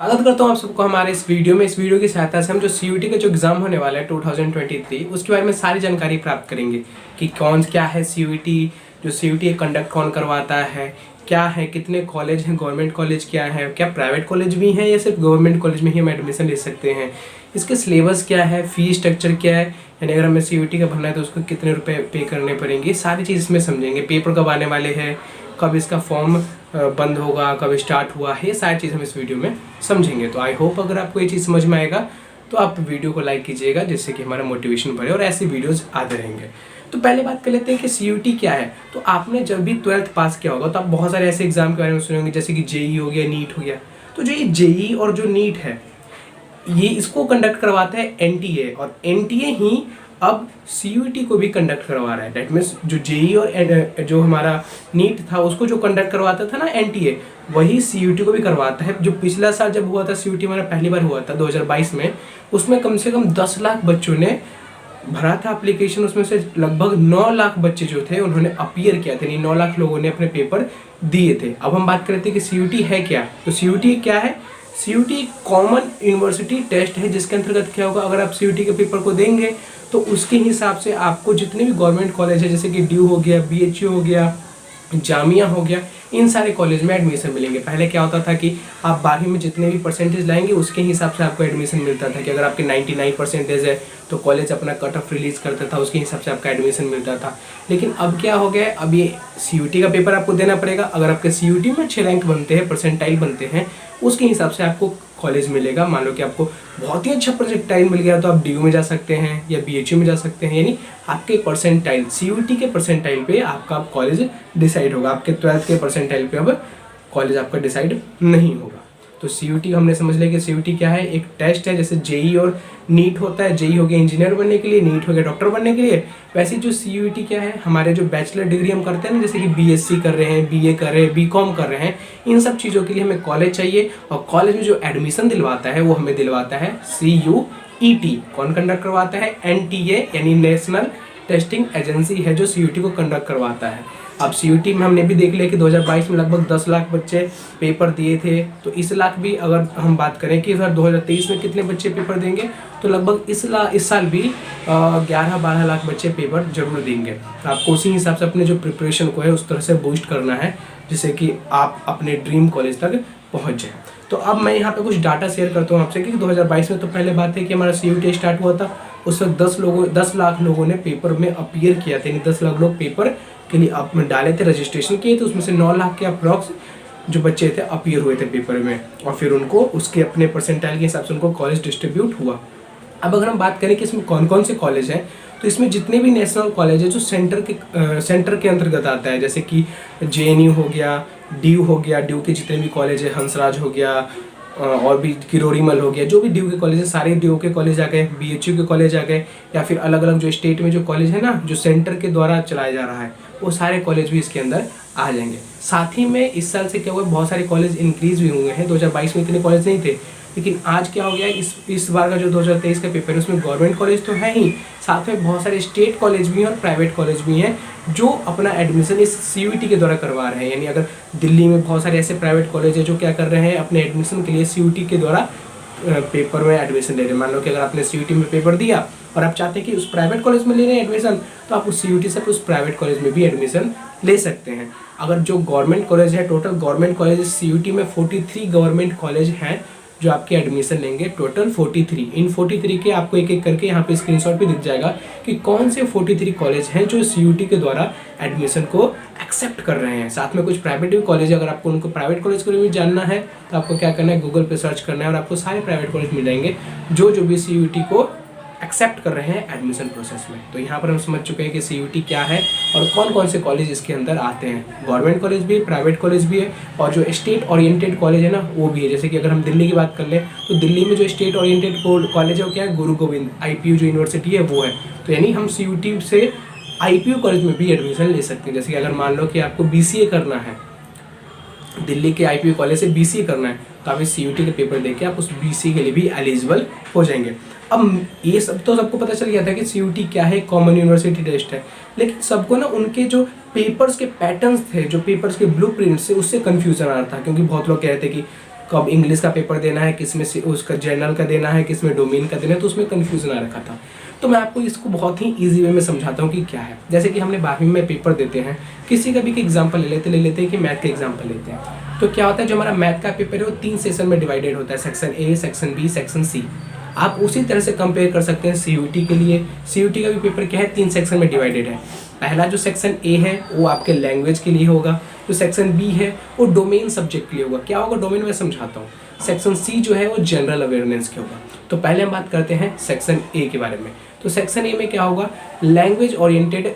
स्वागत करता हूँ आप सबको हमारे इस वीडियो में। इस वीडियो की सहायता से हम जो सीयूटी का जो एग्जाम होने वाला है 2023 उसके बारे में सारी जानकारी प्राप्त करेंगे कि कौन क्या है सीयूटी, जो सीयूटी कंडक्ट कौन करवाता है, क्या है, कितने कॉलेज हैं, गवर्नमेंट कॉलेज क्या है, क्या प्राइवेट कॉलेज भी हैं या सिर्फ गवर्नमेंट कॉलेज में ही हम एडमिशन ले सकते हैं, इसके सिलेबस क्या है, फीस स्ट्रक्चर क्या है, यानी अगर हमें सीयूटी का भरना है तो उसको कितने रुपए पे करने पड़ेंगे, सारी चीज़ इसमें समझेंगे। पेपर कब आने वाले हैं, कब इसका फॉर्म बंद होगा, कब स्टार्ट हुआ है, ये सारी चीज़ हम इस वीडियो में समझेंगे। तो आई होप अगर आपको ये चीज़ समझ में आएगा तो आप वीडियो को लाइक कीजिएगा, जिससे कि हमारा मोटिवेशन बढ़े और ऐसी वीडियोस आते रहेंगे। तो पहले बात कर लेते हैं कि सीयूटी क्या है। तो आपने जब भी 12th पास किया होगा तो आप बहुत सारे ऐसे एग्जाम के बारे में सुने होंगे, जैसे कि जेई हो गया, नीट हो गया। तो जो ये जेई और जो नीट है, ये इसको कंडक्ट करवाता है एनटीए, और एनटीए ही अब सीयूटी को भी कंडक्ट करवा रहा है। दैट मीन्स जो जेई और जो हमारा नीट था उसको जो कंडक्ट करवाता था ना एनटीए, वही सीयूटी को भी करवाता है। जो पिछला साल जब हुआ था सीयूटी हमारा पहली बार हुआ था 2022 में, उसमें कम से कम 10 लाख बच्चों ने भरा था एप्लीकेशन। उसमें से लगभग 9 लाख बच्चे जो थे उन्होंने अपीयर किया थे, 9 लाख लोगों ने अपने पेपर दिए थे। अब हम बात करते हैं कि सीयूटी है क्या। तो सीयूटी क्या है? सीयूटी कॉमन यूनिवर्सिटी टेस्ट है, जिसके अंतर्गत क्या होगा, अगर आप सीयूटी के पेपर को देंगे तो उसके हिसाब से आपको जितने भी गवर्नमेंट कॉलेज है, जैसे कि ड्यू हो गया, बीएचयू हो गया, जामिया हो गया, इन सारे कॉलेज में एडमिशन मिलेंगे। पहले क्या होता था कि आप 12वीं में जितने भी परसेंटेज लाएंगे उसके हिसाब से आपको एडमिशन मिलता था, कि अगर आपके 99 परसेंटेज है तो कॉलेज अपना कट ऑफ रिलीज करता था, उसके हिसाब से आपका एडमिशन मिलता था। लेकिन अब क्या हो गया, अब ये सीयूटी का पेपर आपको देना पड़ेगा। अगर आपके सीयूटी में अच्छे रैंक बनते हैं, परसेंटाइल बनते हैं, उसके हिसाब से आपको कॉलेज मिलेगा। मान लो कि आपको बहुत ही अच्छा परसेंटाइल मिल गया तो आप ड्यू में जा सकते हैं या बीएचयू में जा सकते हैं, यानी आपके परसेंटाइल, सीयूटी के परसेंटाइल पे आपका कॉलेज डिसाइड होगा। आपके 12th के परसेंटाइल पे अब कॉलेज आपका डिसाइड नहीं होगा। तो सीयूटी हमने समझ लिया कि सीयूटी क्या है, एक टेस्ट है। जैसे जेई और नीट होता है, जेई हो गया इंजीनियर बनने के लिए, नीट हो गया डॉक्टर बनने के लिए, वैसे जो सीयूटी क्या है, हमारे जो बैचलर डिग्री हम करते हैं ना, जैसे कि बीएससी कर रहे हैं, बीए कर रहे हैं, बीकॉम कर रहे हैं, इन सब चीज़ों के लिए हमें कॉलेज चाहिए। और कॉलेज में जो एडमिशन दिलवाता है वो हमें दिलवाता है सीयूईटी। कौन कंडक्ट करवाता है? एनटीए, यानी नेशनल टेस्टिंग एजेंसी है जो सीयूटी को कंडक्ट करवाता है। अब सीयूटी में हमने भी देख लिया कि 2022 में लगभग 10 लाख बच्चे पेपर दिए थे। तो इस लाख भी अगर हम बात करें कि सर 2023 में कितने बच्चे पेपर देंगे, तो लगभग इस साल भी 11-12 लाख बच्चे पेपर जरूर देंगे। तो आपको उसी हिसाब से अपने जो प्रिपरेशन को है उस तरह से बूस्ट करना है, जिससे कि आप अपने ड्रीम कॉलेज तक पहुँच जाए। तो अब मैं यहाँ पे कुछ डाटा शेयर करता हूँ आपसे कि 2022 में तो पहले बात है कि हमारा सीयूटी स्टार्ट हुआ था, उस वक्त 10 लाख लोगों ने पेपर में अपीयर किया था, यानी 10 लाख लोग पेपर के लिए आप डाले थे, रजिस्ट्रेशन किए थे। उसमें से 9 लाख के अप्रॉक्स जो बच्चे थे अपीयर हुए थे पेपर में, और फिर उनको उसके अपने परसेंटाइल के हिसाब से उनको कॉलेज डिस्ट्रीब्यूट हुआ। अब अगर हम बात करें कि इसमें कौन कौन से कॉलेज हैं, तो इसमें जितने भी नेशनल कॉलेज है जो सेंटर के अंतर्गत आता है, जैसे कि जेएनयू हो गया, ड्यू हो गया, ड्यू के जितने भी कॉलेज है, हंसराज हो गया, और भी किरोड़ीमल हो गया, जो भी ड्यू के कॉलेज है सारे ड्यू के कॉलेज आ गए, बीएचयू के कॉलेज आ गए, या फिर अलग अलग जो स्टेट में जो कॉलेज है ना, जो सेंटर के द्वारा चलाया जा रहा है, वो सारे कॉलेज भी इसके अंदर आ जाएंगे। साथ ही में इस साल से क्या हुआ, बहुत सारे कॉलेज इंक्रीज भी हुए हैं। 2022 में इतने कॉलेज नहीं थे, लेकिन आज क्या हो गया, इस बार का जो 2023 का पेपर है उसमें गवर्नमेंट कॉलेज तो है ही, साथ में बहुत सारे स्टेट कॉलेज भी हैं और प्राइवेट कॉलेज भी हैं जो अपना एडमिशन इस सीयूटी के द्वारा करवा रहे हैं। यानी अगर दिल्ली में बहुत सारे ऐसे प्राइवेट कॉलेज है जो क्या कर रहे हैं, अपने एडमिशन के लिए सीयूटी के द्वारा पेपर में एडमिशन ले रहे हैं। मान लो कि अगर आपने सीयूटी में पेपर दिया और आप चाहते हैं कि उस प्राइवेट कॉलेज में ले रहे हैं एडमिशन, तो आप उस सीयूटी से उस प्राइवेट कॉलेज में भी एडमिशन ले सकते हैं। अगर जो गवर्नमेंट कॉलेज है, टोटल गवर्नमेंट कॉलेज सीयूटी में 43 गवर्नमेंट कॉलेज हैं जो आपके एडमिशन लेंगे, टोटल 43। इन 43 के आपको एक एक करके यहाँ पे स्क्रीनशॉट भी दिख जाएगा कि कौन से 43 कॉलेज हैं जो सीयूटी के द्वारा एडमिशन को एक्सेप्ट कर रहे हैं। साथ में कुछ प्राइवेट भी कॉलेज है, अगर आपको उनको प्राइवेट कॉलेज के लिए भी जानना है तो आपको क्या करना है, गूगल पे सर्च करना है और आपको सारे प्राइवेट कॉलेज मिल जाएंगे जो भी सीयूटी को एक्सेप्ट कर रहे हैं एडमिशन प्रोसेस में। तो यहाँ पर हम समझ चुके हैं कि सीयूटी क्या है और कौन कौन से कॉलेज इसके अंदर आते हैं। गवर्नमेंट कॉलेज भी है, प्राइवेट कॉलेज भी है, और जो स्टेट ओरिएंटेड कॉलेज है ना वो भी है। जैसे कि अगर हम दिल्ली की बात कर लें तो दिल्ली में जो स्टेट ओरिएंटेड कॉलेज है वो क्या है, गुरु गोविंद आईपीयू जो यूनिवर्सिटी है वो है। तो यानी हम सीयूटी से आईपीयू कॉलेज में भी एडमिशन ले सकते हैं। जैसे कि अगर मान लो कि आपको बीसीए करना है, दिल्ली के आईपीयू कॉलेज से बीसीए करना है, तो आप इस सीयूटी के पेपर देके आप उस बीसीए के लिए भी एलिजिबल हो जाएंगे। अब ये सब तो सबको पता चल गया था कि सीयूटी क्या है, कॉमन यूनिवर्सिटी टेस्ट है, लेकिन सबको ना उनके जो पेपर्स के पैटर्न्स थे, जो पेपर्स के ब्लूप्रिंट्स थे, उससे कंफ्यूजन आ रहा था। क्योंकि बहुत लोग कह रहे थे कि कब इंग्लिश का पेपर देना है, किस में उसका जनरल का देना है, किस में डोमेन का देना है, तो उसमें कन्फ्यूजन आ रखा था। तो मैं आपको इसको बहुत ही ईजी वे में समझाता हूँ कि क्या है। जैसे कि हमने 12वीं में पेपर देते हैं, किसी का भी एग्जाम्पल ले लेते हैं कि मैथ का एग्जाम्पल लेते हैं। तो क्या होता है, जो हमारा मैथ का पेपर है वो 3 सेशन में डिवाइडेड होता है, section A, section B, section C. आप उसी तरह से कंपेयर कर सकते हैं सीयूटी के लिए। सीयूटी का भी पेपर क्या है, 3 सेक्शन में डिवाइडेड है। पहला जो सेक्शन ए है वो आपके लैंग्वेज के लिए होगा, जो सेक्शन बी है वो डोमेन सब्जेक्ट के लिए होगा। क्या होगा डोमेन, मैं समझाता हूँ। सेक्शन सी जो है वो जनरल अवेयरनेस के होगा। तो पहले हम बात करते हैं सेक्शन ए के बारे में। तो सेक्शन ए में क्या होगा, लैंग्वेज ओरिएंटेड,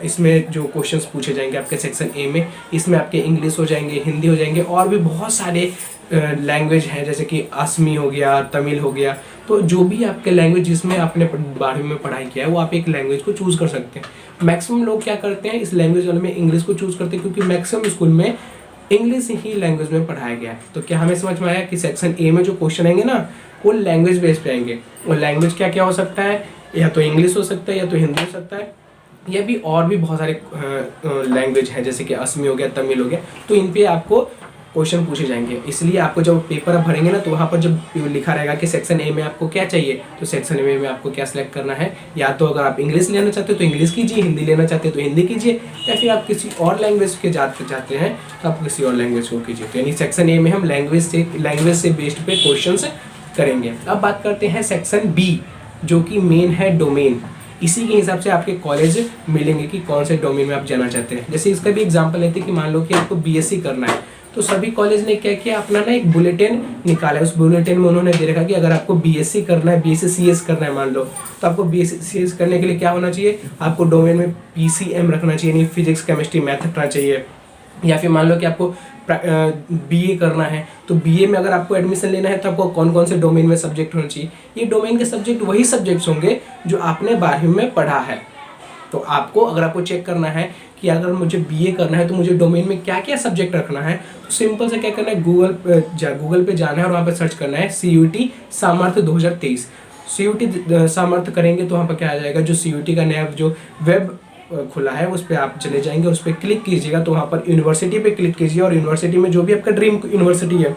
इसमें जो क्वेश्चंस पूछे जाएंगे आपके सेक्शन ए में, इसमें आपके इंग्लिश हो जाएंगे, हिंदी हो जाएंगे, और भी बहुत सारे लैंग्वेज हैं, जैसे कि असमी हो गया, तमिल हो गया। तो जो भी आपके लैंग्वेज जिसमें आपने 12वीं में पढ़ाई किया है वो आप एक लैंग्वेज को चूज़ कर सकते हैं। मैक्सिमम लोग क्या करते हैं, इस लैंग्वेज वाले में इंग्लिश को चूज़ करते हैं, क्योंकि मैक्सिमम स्कूल में इंग्लिश ही लैंग्वेज में पढ़ाया गया है। तो क्या हमें समझ में आया कि सेक्शन ए में जो क्वेश्चन आएंगे ना वो लैंग्वेज बेस पे आएंगे। और लैंग्वेज क्या क्या हो सकता है, या तो इंग्लिश हो सकता है, या तो हिंदी हो सकता है, या भी और भी बहुत सारे लैंग्वेज हैं, जैसे कि असमी हो गया, तमिल हो गया। तो इन पे आपको क्वेश्चन पूछे जाएंगे। इसलिए आपको जब पेपर आप भरेंगे ना, तो वहाँ पर जब लिखा रहेगा कि सेक्शन ए में आपको क्या चाहिए, तो सेक्शन ए में आपको क्या सिलेक्ट करना है। या तो अगर आप इंग्लिश लेना चाहते हो तो इंग्लिश कीजिए, हिंदी लेना चाहते हो तो हिंदी कीजिए, या फिर आप किसी और लैंग्वेज के चाहते हैं तो आप किसी और लैंग्वेज को कीजिए। तो यानी सेक्शन ए में हम लैंग्वेज से बेस्ड पे क्वेश्चन करेंगे। अब बात करते हैं सेक्शन बी, जो कि मेन है डोमेन। इसी के हिसाब से आपके कॉलेज मिलेंगे कि कौन से डोमेन में आप जाना चाहते हैं। जैसे इसका भी एग्जांपल लेते हैं कि मान लो कि आपको बीएससी करना है, तो सभी कॉलेज ने क्या किया, अपना ना एक बुलेटिन निकाला है। उस बुलेटिन में उन्होंने दे रखा कि अगर आपको बीएससी करना है, बीएससी सीएस करना है मान लो, तो आपको बीएससी सीएस करने के लिए क्या होना चाहिए, आपको डोमेन में पीसीएम रखना चाहिए, यानी फिजिक्स केमिस्ट्री मैथ रखना चाहिए। या फिर मान लो कि आपको बीए करना है, तो बीए में अगर आपको एडमिशन लेना है तो आपको कौन कौन से डोमेन में सब्जेक्ट होना चाहिए। ये डोमेन के सब्जेक्ट वही सब्जेक्ट्स होंगे जो आपने 12वीं में पढ़ा है। तो आपको अगर आपको चेक करना है कि अगर मुझे बीए करना है तो मुझे डोमेन में क्या क्या सब्जेक्ट रखना है, तो सिंपल से क्या करना है, गूगल पे जाना है और वहाँ पे सर्च करना है सीयूटी सामर्थ्य 2023। सीयूटी सामर्थ्य करेंगे तो वहाँ पर क्या आ जाएगा, जो सीयूटी का नया जो वेब खुला है उस पर आप चले जाएंगे, उस पर क्लिक कीजिएगा। तो वहाँ पर यूनिवर्सिटी पे क्लिक कीजिए, और यूनिवर्सिटी में जो भी आपका ड्रीम यूनिवर्सिटी है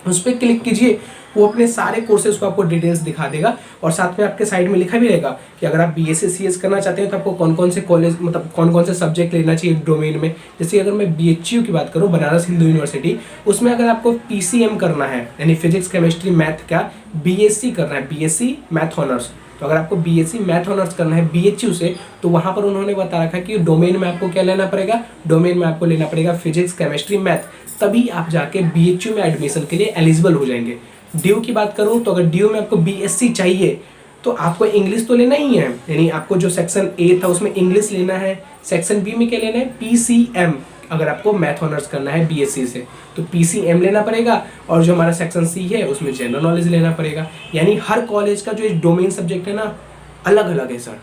उस पर क्लिक कीजिए। वो अपने सारे कोर्सेज को आपको डिटेल्स दिखा देगा, और साथ में आपके साइड में लिखा भी रहेगा कि अगर आप बीएससी सीएस करना चाहते हैं तो आपको कौन कौन से कॉलेज, मतलब कौन कौन से सब्जेक्ट लेना चाहिए डोमेन में। जैसे अगर मैं बीएचयू की बात करूँ, बनारस हिंदू यूनिवर्सिटी, उसमें अगर आपको पीसीएम करना है, यानी फिजिक्स केमिस्ट्री मैथ का बीएससी करना है, बीएससी मैथ ऑनर्स, तो अगर आपको बीएससी मैथ ऑनर्स करना है बीएचयू से, तो वहाँ पर उन्होंने बता रखा कि डोमेन में आपको क्या लेना पड़ेगा, डोमेन में आपको लेना पड़ेगा फिजिक्स केमिस्ट्री मैथ। तभी आप जाके बीएचयू में एडमिशन के लिए एलिजिबल हो जाएंगे। ड्यू की बात करूँ तो अगर ड्यू में आपको बीएससी चाहिए तो आपको इंग्लिश तो लेना ही है, यानी आपको जो सेक्शन ए था उसमें इंग्लिश लेना है। सेक्शन बी में क्या लेना है, पीसीएम। अगर आपको मैथ ऑनर्स करना है बीएससी से तो पीसीएम लेना पड़ेगा, और जो हमारा सेक्शन सी है उसमें जनरल नॉलेज लेना पड़ेगा। यानी हर कॉलेज का जो डोमेन सब्जेक्ट है ना अलग अलग है सर।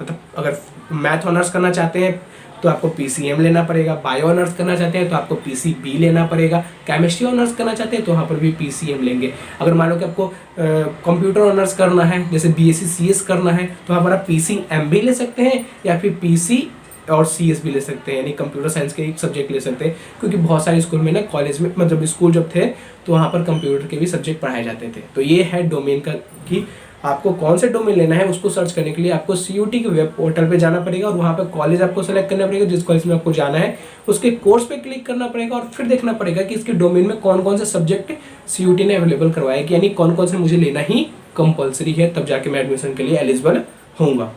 मतलब अगर मैथ ऑनर्स करना चाहते हैं तो आपको पीसीएम लेना पड़ेगा, बायो ऑनर्स करना चाहते हैं तो आपको पीसीबी लेना पड़ेगा, केमिस्ट्री ऑनर्स करना चाहते हैं तो वहाँ पर भी पीसीएम लेंगे। अगर मान लो कि आपको कंप्यूटर ऑनर्स करना है, जैसे बीएससी सीएस करना है, तो वहाँ पर आप पीसीएम भी ले सकते हैं, या फिर पीसी और सीएस भी ले सकते हैं, यानी कंप्यूटर साइंस के एक सब्जेक्ट ले सकते हैं। क्योंकि बहुत सारे स्कूल में ना, कॉलेज में, मतलब स्कूल जब थे तो वहाँ पर कंप्यूटर के भी सब्जेक्ट पढ़ाए जाते थे। तो ये है डोमेन का कि आपको कौन से डोमेन लेना है। उसको सर्च करने के लिए आपको सीयूटी के वेब पोर्टल पे जाना पड़ेगा, और वहाँ पे कॉलेज आपको सेलेक्ट करना पड़ेगा, जिस कॉलेज में आपको जाना है उसके कोर्स पे क्लिक करना पड़ेगा, और फिर देखना पड़ेगा कि इसके डोमेन में कौन कौन से सब्जेक्ट सीयूटी ने अवेलेबल करवाया, कि यानी कौन कौन से मुझे लेना ही कंपलसरी है, तब जाके मैं एडमिशन के लिए एलिजिबल होऊंगा।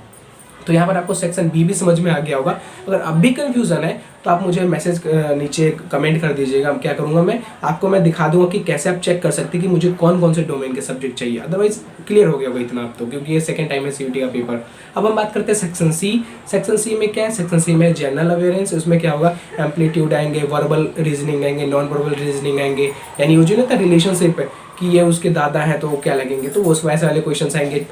तो यहाँ पर आपको सेक्शन बी भी समझ में आ गया होगा। अगर अब भी कंफ्यूजन है तो आप मुझे मैसेज नीचे कमेंट कर दीजिएगा। क्या करूँगा मैं दिखा दूंगा कि कैसे आप चेक कर सकते हैं कि मुझे कौन कौन से डोमेन के सब्जेक्ट चाहिए। अदरवाइज क्लियर हो गया होगा इतना अब तो, क्योंकि ये सेकंड टाइम है सीयूटी का पेपर। अब हम बात करते हैं सेक्शन सी। सेक्शन सी में क्या है, सेक्शन सी में जनरल अवेयरेंस। उसमें क्या होगा, एम्पलीट्यूड आएंगे, वर्बल रीजनिंग आएंगे, नॉन वर्बल रीजनिंग आएंगे, यानी वो जो ना रिलेशनशिप है कि ये उसके दादा हैं तो वो क्या लगेंगे, तो वो वैसे वाले क्वेश्चन आएंगे।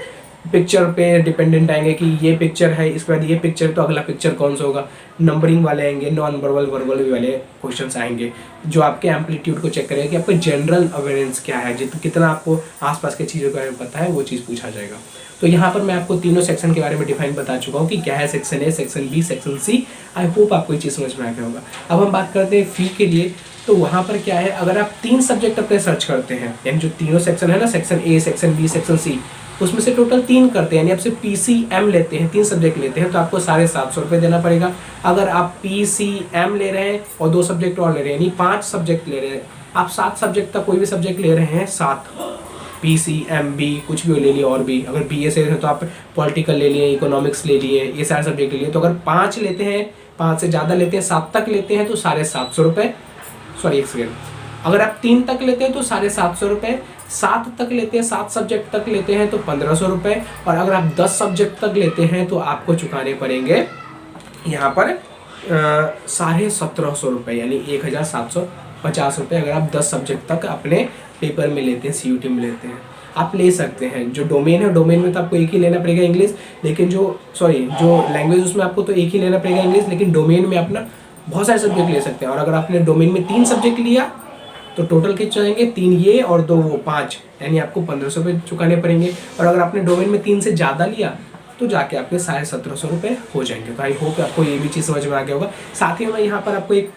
पिक्चर पे डिपेंडेंट आएंगे कि ये पिक्चर है, इसके बाद ये पिक्चर, तो अगला पिक्चर कौन सा होगा। नंबरिंग वाले आएंगे, नॉन वर्बल वर्बल वाले क्वेश्चंस आएंगे जो आपके एम्पलीट्यूड को चेक करेगा कि आपका जनरल अवेयरेंस क्या है, कितना आपको आसपास के चीज़ों के बारे में पता है, वो चीज़ पूछा जाएगा। तो यहाँ पर मैं आपको तीनों सेक्शन के बारे में डिफाइन बता चुका हूँ कि क्या है section A, section B, section C. I hope आपको ये चीज़ समझ में आ गया होगा। अब हम बात करते हैं फी के लिए। तो वहाँ पर क्या है, अगर आप 3 सब्जेक्ट अपने सर्च करते हैं, यानी जो तीनों सेक्शन है ना, section A, section B, section C, उसमें से टोटल 3 करते हैं, यानी आपसे PCM लेते हैं, 3 सब्जेक्ट लेते हैं, तो आपको 750 रुपये देना पड़ेगा। अगर आप PCM ले रहे हैं और 2 सब्जेक्ट और ले रहे हैं, यानी 5 सब्जेक्ट ले रहे हैं, आप 7 सब्जेक्ट तक कोई भी सब्जेक्ट ले रहे हैं, 7 PCM B कुछ भी ले लिए, और भी अगर BA से है तो आप पॉलिटिकल ले लिए, इकोनॉमिक्स ले लिए, ये सारे सब्जेक्ट ले लिए। तो अगर 5 लेते हैं, 5 से ज़्यादा लेते हैं, 7 तक लेते हैं तो 750 रुपये, सॉरी एक सेकेंड, अगर आप 3 तक लेते हैं तो 750 रुपये, 7 तक लेते हैं, 7 सब्जेक्ट तक लेते हैं तो 1500 रुपये, और अगर आप 10 सब्जेक्ट तक लेते हैं तो आपको चुकाने पड़ेंगे यहाँ पर 1750 रुपये, यानी 1750 रुपये अगर आप 10 सब्जेक्ट तक अपने पेपर में लेते हैं, CUT में लेते हैं। आप ले सकते हैं, जो डोमेन है, डोमेन में तो आपको एक ही लेना पड़ेगा इंग्लिश, लेकिन जो लैंग्वेज उसमें आपको तो एक ही लेना पड़ेगा इंग्लिश, लेकिन डोमेन में अपना बहुत सारे सब्जेक्ट ले सकते हैं। और अगर आपने डोमेन में 3 सब्जेक्ट लिया तो टोटल कितने जाएंगे, 3 ये और 2 वो, 5, यानी आपको 1500 रुपये चुकाने पड़ेंगे। और अगर आपने डोमेन में 3 से ज़्यादा लिया तो जाके आपके 1750 रुपये हो जाएंगे। तो आई होप आपको ये भी चीज़ समझ में आ गया होगा। साथ ही मैं यहाँ पर आपको एक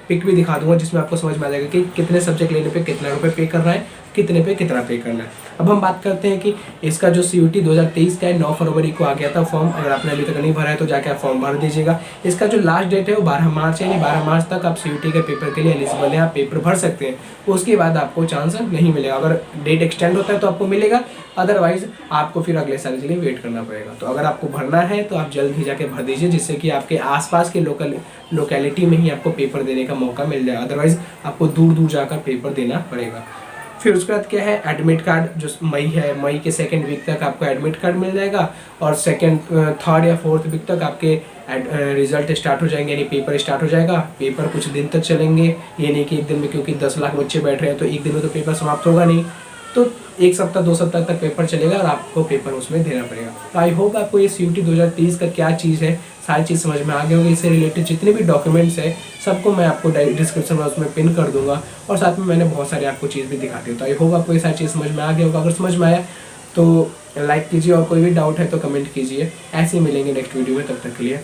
पिक भी दिखा दूंगा जिसमें आपको समझ में आ जाएगा कि कितने सब्जेक्ट लेने पे कितना रुपये पे करना है, कितने पे कितना पे करना है। अब हम बात करते हैं कि इसका जो CUT 2023 का है, 9 फरवरी को आ गया था फॉर्म। अगर आपने अभी तक नहीं भरा है तो जाके आप फॉर्म भर दीजिएगा। इसका जो लास्ट डेट है वो 12 मार्च है, यानी 12 मार्च तक आप CUT के पेपर के लिए एलिजिबल है, आप पेपर भर सकते हैं। उसके बाद आपको चांस नहीं मिलेगा। अगर डेट एक्सटेंड होता है तो आपको मिलेगा, अदरवाइज आपको फिर अगले साल के लिए वेट करना पड़ेगा। तो अगर आपको भरना है तो आप जल्द ही जाके भर दीजिए, जिससे कि आपके आसपास के लोकेलिटी में ही आपको पेपर देने का मौका मिल जाए, अदरवाइज आपको दूर दूर जाकर पेपर देना पड़ेगा। फिर उसके बाद क्या है, एडमिट कार्ड, जो मई है, मई के 2nd वीक तक आपको एडमिट कार्ड मिल जाएगा, और 3rd या 4th वीक तक आपके रिजल्ट स्टार्ट हो जाएंगे, यानी पेपर स्टार्ट हो जाएगा। पेपर कुछ दिन तक चलेंगे, ये नहीं कि एक दिन में, क्योंकि 10 लाख बच्चे बैठ रहे हैं तो एक दिन में तो पेपर समाप्त होगा नहीं, तो 1 सप्ताह 2 सप्ताह तक पेपर चलेगा और आपको पेपर उसमें देना पड़ेगा। तो आई होप आपको ये CUT 2023 का क्या चीज़ है, सारी चीज़ समझ में आ गई होगी। इससे रिलेटेड जितने भी डॉक्यूमेंट्स हैं सबको मैं आपको डिस्क्रिप्शन में उसमें पिन कर दूंगा, और साथ में मैंने बहुत सारे आपको चीज़ भी दिखा दी। तो आई होप आपको ये सारी चीज़ समझ में आ गया होगा। अगर समझ में आया तो लाइक कीजिए, और कोई भी डाउट है तो कमेंट कीजिए। ऐसे ही मिलेंगे नेक्स्ट वीडियो में, तब तक के लिए